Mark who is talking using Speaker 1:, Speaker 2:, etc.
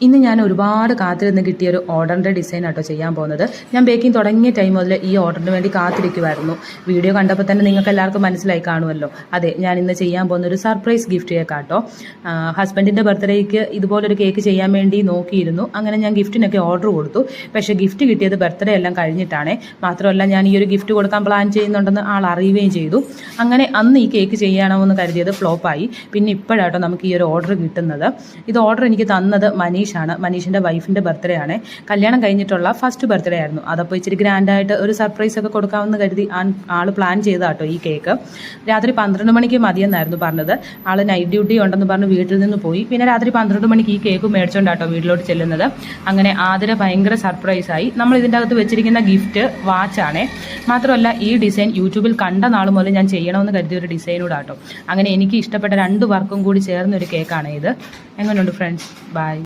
Speaker 1: ഇന്ന് ഞാൻ ഒരുപാട് കാത്തിരുന്ന് കിട്ടിയ ഒരു ഓർഡറിൻ്റെ ഡിസൈൻ ആട്ടോ ചെയ്യാൻ പോകുന്നത്. ഞാൻ ബേക്കിംഗ് തുടങ്ങിയ ടൈം മുതൽ ഈ ഓർഡറിന് വേണ്ടി കാത്തിരിക്കുമായിരുന്നു. വീഡിയോ കണ്ടപ്പോൾ തന്നെ നിങ്ങൾക്ക് എല്ലാവർക്കും മനസ്സിലായി കാണുമല്ലോ. അതെ, ഞാൻ ഇന്ന് ചെയ്യാൻ പോകുന്ന ഒരു സർപ്രൈസ് ഗിഫ്റ്റ് കേക്കാട്ടോ. ഹസ്ബൻഡിൻ്റെ ബർത്ത്ഡേക്ക് ഇതുപോലൊരു കേക്ക് ചെയ്യാൻ വേണ്ടി നോക്കിയിരുന്നു. അങ്ങനെ ഞാൻ ഗിഫ്റ്റിനൊക്കെ ഓർഡർ കൊടുത്തു. പക്ഷേ ഗിഫ്റ്റ് കിട്ടിയത് ബർത്ത്ഡേ എല്ലാം കഴിഞ്ഞിട്ടാണ്. മാത്രമല്ല, ഞാൻ ഈ ഒരു ഗിഫ്റ്റ് കൊടുക്കാൻ പ്ലാൻ ചെയ്യുന്നുണ്ടെന്ന് ആൾ അറിയുകയും ചെയ്തു. അങ്ങനെ അന്ന് ഈ കേക്ക് ചെയ്യണമെന്ന് കരുതിയത് ഫ്ലോപ്പായി. പിന്നെ ഇപ്പോഴാട്ടോ നമുക്ക് ഈ ഒരു ഓർഡർ കിട്ടുന്നത്. ഇത് ഓർഡർ എനിക്ക് തന്നത് മനീഷിൻ്റെ വൈഫിൻ്റെ ബർത്ത്ഡേ ആണ്. കല്യാണം കഴിഞ്ഞിട്ടുള്ള ഫസ്റ്റ് ബർത്ത്ഡേ ആയിരുന്നു. അതപ്പോൾ ഇച്ചിരി ഗ്രാൻഡായിട്ട് ഒരു സർപ്രൈസ് ഒക്കെ കൊടുക്കാമെന്ന് കരുതി ആൾ പ്ലാൻ ചെയ്താട്ടോ ഈ കേക്ക്. രാത്രി 12 മണിക്ക് മതിയെന്നായിരുന്നു പറഞ്ഞത്. ആൾ നൈറ്റ് ഡ്യൂട്ടി ഉണ്ടെന്ന് പറഞ്ഞ് വീട്ടിൽ നിന്ന് പോയി. പിന്നെ രാത്രി 12 മണിക്ക് ഈ കേക്ക് മേടിച്ചോണ്ടാട്ടോ വീട്ടിലോട്ട് ചെല്ലുന്നത്. അങ്ങനെ ആതിര ഭയങ്കര സർപ്രൈസായി. നമ്മൾ ഇതിൻ്റെ അകത്ത് വെച്ചിരിക്കുന്ന ഗിഫ്റ്റ് വാച്ചാണേ. മാത്രമല്ല, ഈ ഡിസൈൻ യൂട്യൂബിൽ കണ്ട നാൾ മുതൽ ഞാൻ ചെയ്യണമെന്ന് കരുതിയ ഒരു ഡിസൈനൂടാട്ടോ. അങ്ങനെ എനിക്ക് ഇഷ്ടപ്പെട്ട 2 വർക്കും കൂടി ചേർന്നൊരു കേക്കാണ് ഇത്. എങ്ങനെയുണ്ട് ഫ്രണ്ട്സ്? ബൈ.